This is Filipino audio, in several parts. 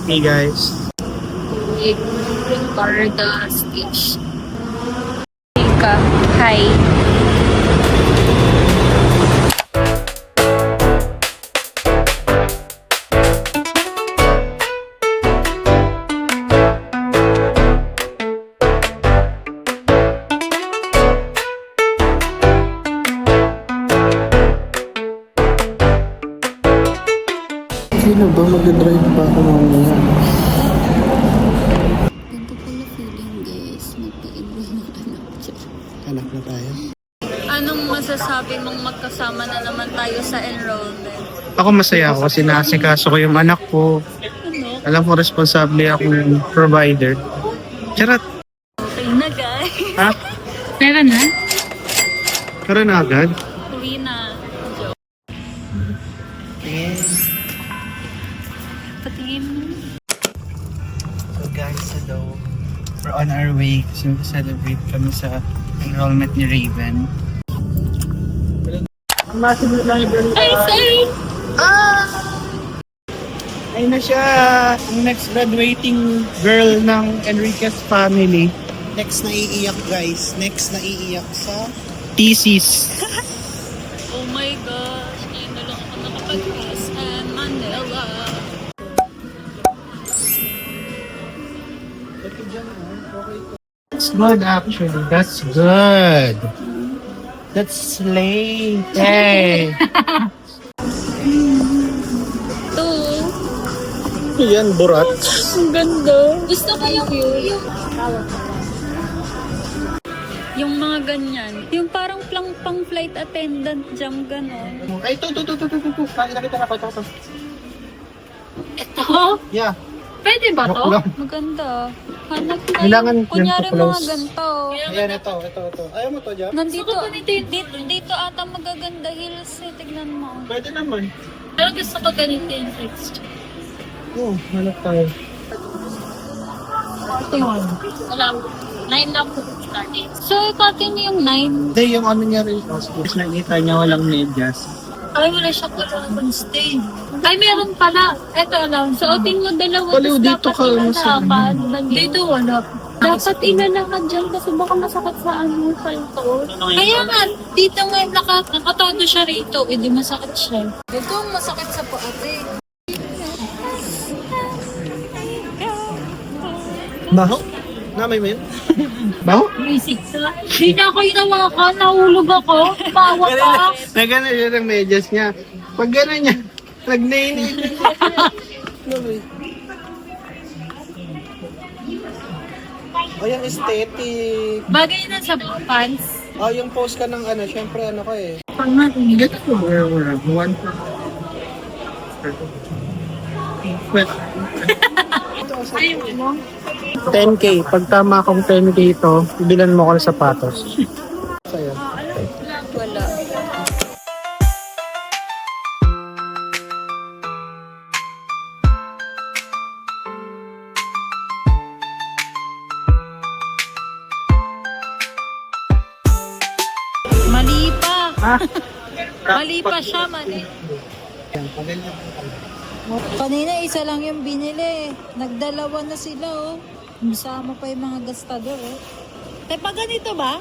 Hey guys. Barda Stitch. Hi. Sino ba mag-drive pa ako mamaya? Ganito pala feeling guys. Magpa-enroll ng anak dyan. Anak na tayo. Anong masasabi mong magkasama na naman tayo sa enrollment? Ako masaya ako kasi naasikaso ko yung anak ko. Ano? Alam ko responsable akong provider. Charot. Okay na guys. Ha? Pera na? Tara na agad. Uwi na. Patingin mo. So guys, hello. We're on our way kasi celebrate kami sa enrollment ni Raven. Massive library. Ay, sorry! Ayun na siya! Ang next graduating girl ng Enriquez family. Next na iiyak guys. Next na iiyak sa thesis. Oh my gosh. Ngayon na lang ako nakapag-SM Manila. That's good actually. That's good. That's slay. Hey! Ito. Yan, burat. Ang ganda. Gusto ko yung mga ganyan. Yung parang pang flight attendant jam ganon. Ay, ito. Nakita na ko ito. Ito? Yeah. Pwede ba Joke to? lang. Maganda. Hanap na Kailangan yung, kunyari yan, mga close. ganito. Ayan, ito. Ayaw mo to, Jam? Nandito, dito ata magaganda hills eh. Tignan mo. Pwede naman. Pero gusto ko ganito yung texture. Oo, hanap tayo. Ito yun. Wala. 9 lang po starting. So, ikatin niyo yung 9. Hindi, yung ano niya rin. Tapos nakita niya walang medyas. Ay, wala siya po sa stay. Ay, meron pala. Ito lang. Suotin mo dalawa. Paliw, tapos dito dapat ka, ilalakad. Dito wala. Dapat ilalakad dyan kasi baka masakit sa ano sa ito. Kaya nga, dito nga nakatodo siya rito. Eh, di masakit siya. Ito ang masakit sa paate. Baho? Namay mo yun? Baho? Music sa. Hindi na ako inawakan. Nahulog ako. Bawa pa. Nagano siya ng medyas niya. Pag gano'n niya, nag-nainit. O yung aesthetic. Bagay na sa pants. O yung post ka ng ano, syempre ano ka eh. Pang natin. Get to where we're one. Ayaw mo. 10K. Pag tama akong 10K ito, bilan mo ko ng sapatos. Sa'yo. Wala. Mali pa. Ha? Mali pa siya, mali. Kanina isa lang yung binili. Nagdalawa na sila, oh. Sama pa yung mga gastador, oh. Tay, pag ganito ba?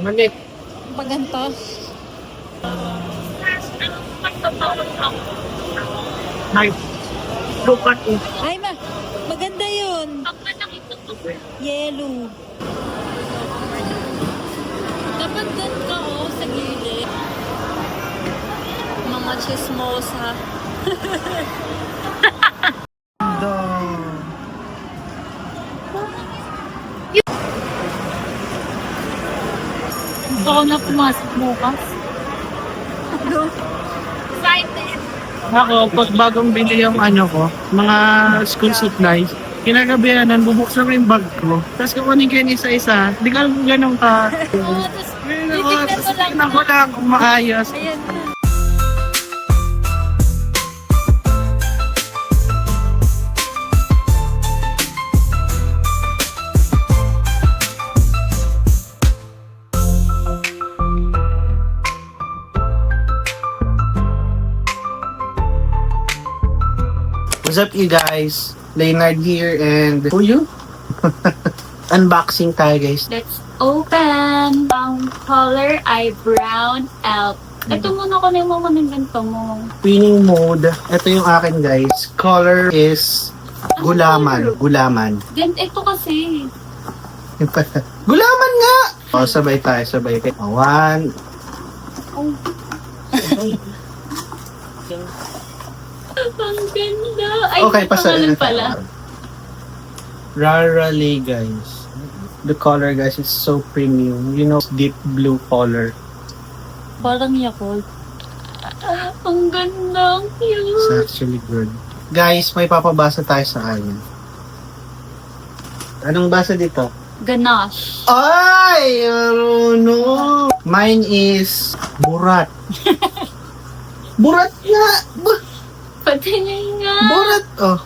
Mali. Pag ganito? Ay. Lupat eh. Ay, maganda yun. Yellow. Dapat doon ka, oh, sa gilid. Mga chismosa. Gusto ko na pumasok bukas. Excited. Ako, pag bagong bili yung ano ko, mga school supplies, kinagabihanan, bubuksan ko yung bag ko. Tapos kukunin ko yun isa-isa. Hindi ka lang ganun ka. Oo, tapos Tignan ko lang kung maayos. ayan. What's up, you guys? Leonard here, and who you? Unboxing tayo, guys. Let's open. Ang color ay brown elk. Ito muna ko na yung mga ganito mo. Spinning mode. Ito yung akin, guys. Color is gulaman. Gulaman. Then ito kasi. Gulaman nga! O, sabay tayo, sabay. One. Oh. Ang ganda. Ay, Okay, pasarin pangalan pala. Rarely, guys. The color, guys, is so premium. You know, deep blue color. Parang Yakult. Ang ganda. Ang It's cute. actually good. Guys, may papabasa tayo sa kanya. Anong basa dito? Ganache. Ay! No! Mine is Burat. Burat nga! Patingin nga. Burat! Oh.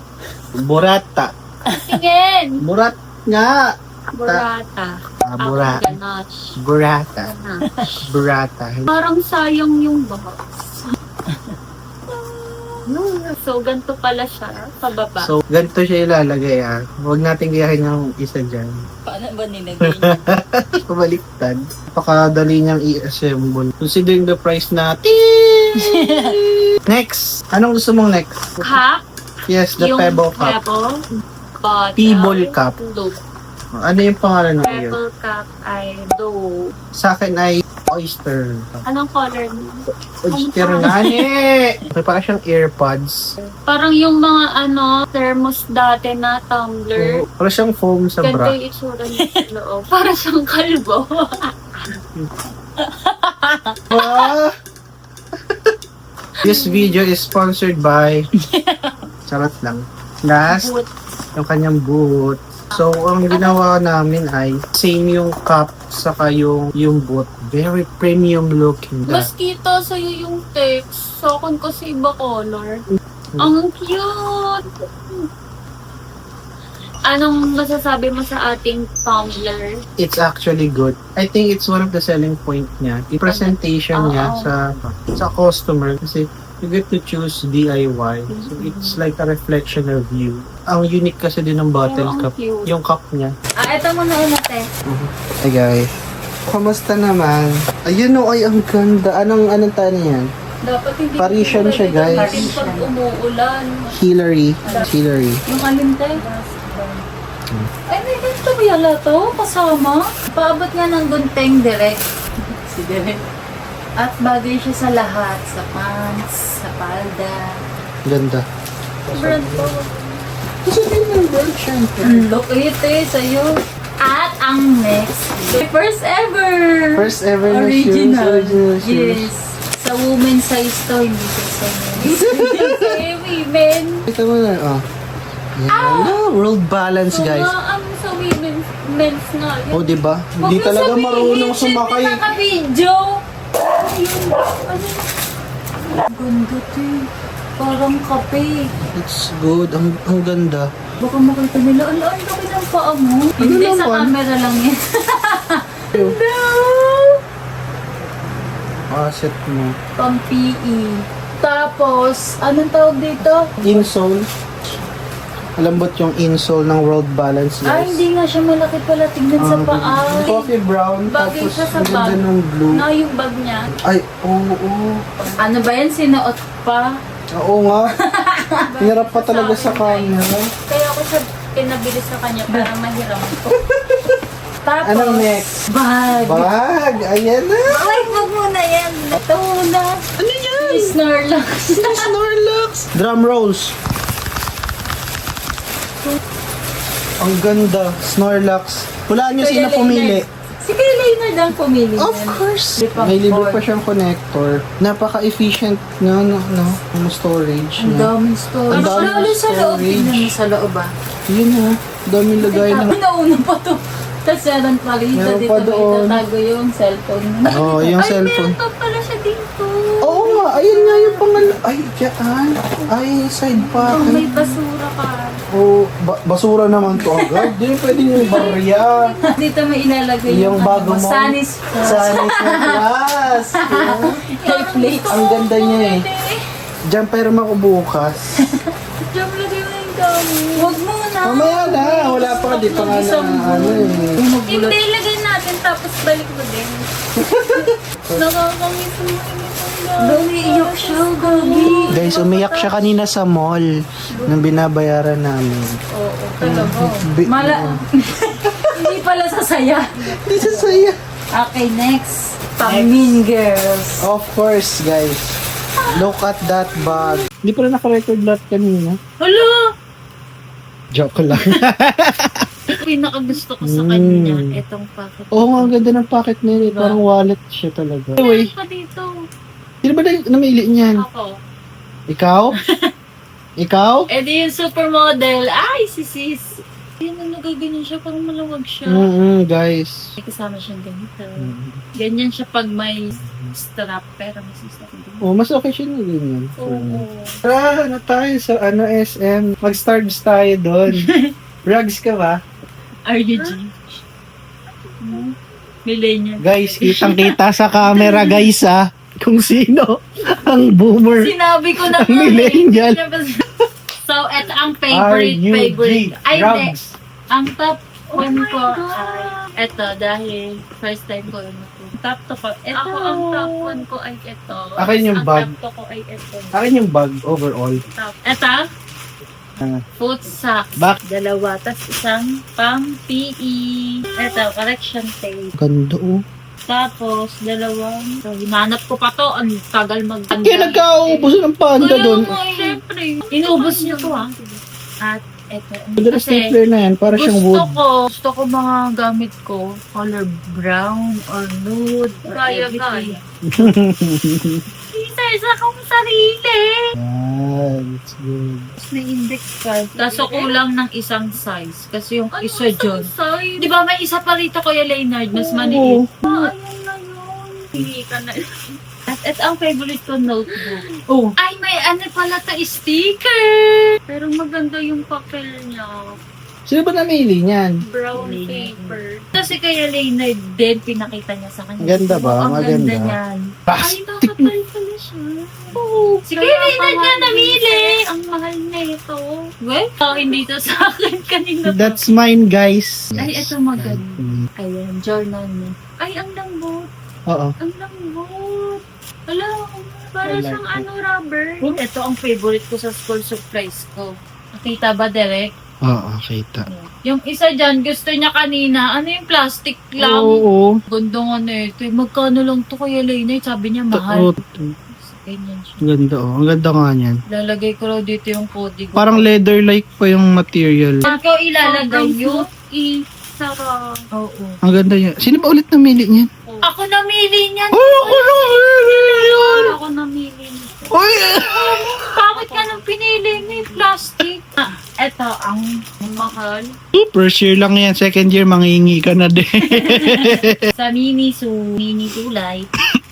Burata. Patingin. Burat nga! Burata. Burat. Ako ganache. Burata. Ganache. Burata. Parang sayang yung box. So, ganito pala siya sa baba. So, ganito siya ilalagay Huwag natin gayahin ng isa dyan. Paano ba nilagay niya? Pabaliktad. Napakadali niyang i-assemble. Considering the price natin. Next. Anong gusto mong next? Cup. Yes, the Yung Pebble Cup. Pebble. Bottle. Pebble Cup. Loop. Ano yung pangalan ng iyo? Pebble Cup ay dough. Sa akin ay oyster. Anong color mo? Oyster nga eh. May parang siyang AirPods. Parang yung mga thermos dati na tumbler. Parang siyang foam sa Ganda bra. yung itsura niya sa loob. Parang siyang kalbo. Ah! This video is sponsored by charot lang. Last, Boot. yung kanyang boot. So, ang ginawa namin ay same yung cup saka yung boot. Very premium looking. Mas kita sa'yo yung text. Sa akin kasi iba color. Ang cute! Anong masasabi mo sa ating tumbler? It's actually good. I think it's one of the selling point niya. Yung presentation niya sa customer kasi you get to choose DIY. So it's like a reflection of you. Ang unique kasi din ng bottle Ang cup. cute. Yung cup niya. Ito muna te. Hey guys. Kamusta naman? Ayun o, ay ang ganda. Anong tayo niyan? Dapat hindi Parisian siya, guys. Natin pag umuulan. Hillary. Hillary. Yung alinte. Ay, may ganito ba yala to? Kasama? Paabot nga ng gunting direct. Si direct. At bagay siya sa lahat. Sa pants, sa palda. Ganda. Brand po. Kasi din yung brand syempre. Look it sa'yo. At ang next, first ever! First ever na shoes. Original shoes. Yes. Sa women size to, hindi ko sa men. Kasi women. Ito mo na, oh. Yan. World balance, guys. Ang sa women, men's na. Yun. Oh, diba? Hindi Huwag mo talaga sabihin, marunong syempre sumakay. naka-video. Ayun. Ano? Ganda to eh. Parang kape. It's good. Ang ganda. Baka makita nila, ang laki ng paa mo. Hindi, sa naman? camera lang yan. No! Asset mo. Pang PE. Tapos, anong tawag dito? Insole. Lambot yung insole ng World Balance, Ay, guys. hindi nga siya malaki pala. Tignan sa paa. Coffee brown. Bagay Tapos siya sa ang ganda bag. ng blue. Na yung bag niya. Ay, oo. Ano ba yan? Sinuot pa? Oo nga. Hinarap pa talaga sa camera. Kaya ako siya pinabili sa kanya para mahiram ko. Tapos, Anong next? bag. Bag! Ayan na! Ay, wag mo na yan. Ito na. Ano yan? Snorlax. Snorlax! Drum rolls. Ang ganda. Snorlax. Hulaan nyo sino pumili. Si Kay Leonard ang pumili Of yan. course! Lipang May libre cord. pa siyang connector. Napaka-efficient no, yung storage Ang niya. daming storage. Ang daming Lalo sa loob. storage. Tingnan mo sa loob ah. Yun o. Daming lagay ng... Nauna pa to. Tapos meron pa rito. Meron Dito pa may doon. itatago yung cellphone mo. Oo, yung cellphone. Ay, meron pa pala siya dito. Oo nga, ayun nga yung pangalan. Ay, dyan. Ay, side Oh, may pocket. basura ka. Oh, basura naman to agad. Di pwede yung barya. Dito may ilalagay Yung bago mo. Sanis. Sanis na class. Hey, plate. Ang ganda niya eh. Diyan pero ako bukas. Diyan lagay Huwag mo na. Mamaya na, wala pa, di pa nga na, ano eh. Hindi, lagay natin tapos balik mo din. Nakakamiss mo. Dami, iyak siya, Gabi. Guys, umiyak siya kanina sa mall nung binabayaran namin. Oo, talaga. Bi- Hindi pala sasaya. Hindi siya saya. Okay, next. Mean Girls. Of course, guys. Look at that bag. Hindi pala naka-record lahat kanina. Hala! Joke lang. Pinakagusto ko sa kanya, itong packet. Oo nga, ang ganda ng pocket nila. Diba? Parang wallet siya talaga. Anyway, Meron pa dito. sino ba namili niyan? Ako. Ikaw? Ikaw? Eh di yung supermodel. Ay, si sis. Yan ang nagaganyan siya, parang malawag siya. Guys. May kasama siyang ganito. Ganyan siya pag may strap, pero mas strap din. Oh, mas okay siya na ganyan. Oo. Tara, na tayo sa SM. Mag-starbs tayo doon. Rugs ka ba? RUG. Millennial. Guys, kitang-kita sa camera, guys, kung sino ang boomer. Sinabi ko na Ang millennial. So, eto ang favorite. Ay, hindi. Rugs. Ang top 1 ko ay eto dahil first time ko yun. Top 2 ko. Eto, ang top 1 ko ay eto. Akin yung bag. Ang top 2 ko ay eto. Akin yung bag overall. Top. Eto, foot socks. Bak- Dalawa. Tapos isang pang PE. Eto, correction tape. Ganda, oh. Tapos, dalawang. So, hinanap ko pa to. Ang tagal mag-ganda. Kaya nagkaubuso ng panda doon. Siyempre. Inubos niyo to, ha? At eto. Ganda na stapler na yan, para siyang wood. Gusto ko mga gamit ko, color brown or nude or everything. Isa-isa akong sarili. It's good. May index card. Kaso kulang ng isang size. Kasi yung isa dyan. Di ba may isa pa rito, Kuya Leonard, mas maliit. Ayun na yun. Hindi ka na. At ang favorite ko, notebook. Oh. Ay, may ano pala ta sticker. Pero maganda yung papel niya. Sino ba namili niyan? Brown paper. Kasi kaya Leonard din, pinakita niya sa kanya. Ganda ba? Ang Maganda. ganda niyan. Ay, Plastic. nakapal pala siya. Oo. Si Kuya Leonard nga namili. Ang mahal na ito. Well, hindi to sa akin kanina. That's mine, guys. Ay, ito maganda. Ayan, journal niya. Ay, ang lambot. Oo. Ang lambot. Alam, para I like siyang it. rubber. Ito ang favorite ko sa school supplies ko. Nakita ba, Derek? Oo, kita. Yung isa dyan, gusto niya kanina, ano yung plastic lang? Oo. Ganda nga na ito. Magkano lang to, Kuya Leonard? Sabi niya, mahal. Ganyan siya. Ganda, oh. Ang ganda nga niyan. Lalagay ko raw dito yung code ko. Parang leather-like pa yung material. Saan ko ilalagay yung isa. Oo. Ang ganda niya. Sino ba ulit namili niyan? Ako namili niyan. Oh, ako namili yan! Ako namili niyan. Uy! Bakit ka nang pinili mo yung plastic? Eto ang mahal. First year lang yan. Second year, mangingi ka na din. Sa mini tulay.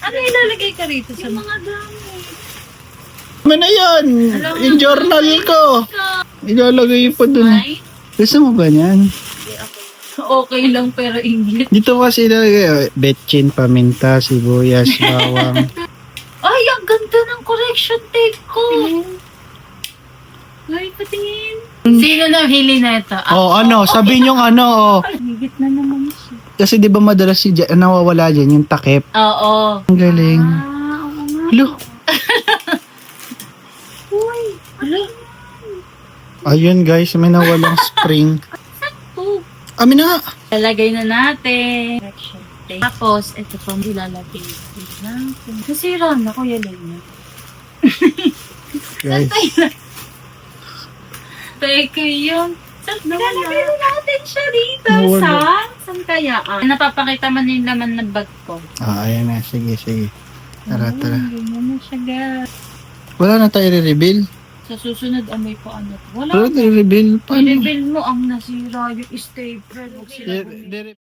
Ano ilalagay ka rito sa mga gamit? Ano na yan? Yung journal ko. Ilalagay pa dun. Ay, Gusto mo ba yan? okay lang pero English. Dito kasi ilalagay. Betchin, paminta, sibuyas, bawang. Ay, ang ganda ng correction tape ko. Ay, patingin. Sino nahili na ito? Oh, ano? Sabihin yung ano, oh. Higit na naman siya. Kasi di ba madalas nawawala dyan yung takip. Oo. Ang galing. Oo nga. Hello. Uy, hala. Ayun guys, may nawalang spring. Oh. Amin na nga. Lalagay na natin. Correction tape. Tapos, ito pa ilalagay natin. Nasira na, Kuya Lena. Guys. Teka yun. Lalagay na natin siya dito. Wala. Saan kaya? Napapakita man yung laman ng bag ko. Ah, ayan na. Sige, sige. Tara, tara. Ganyan na siya, guys. Wala na tayo re-reveal. Sa susunod, amoy pa ano. Wala Wala na. tayo re-reveal. Paano? I-reveal mo ang nasira yung stapler. Huwag sila bumili.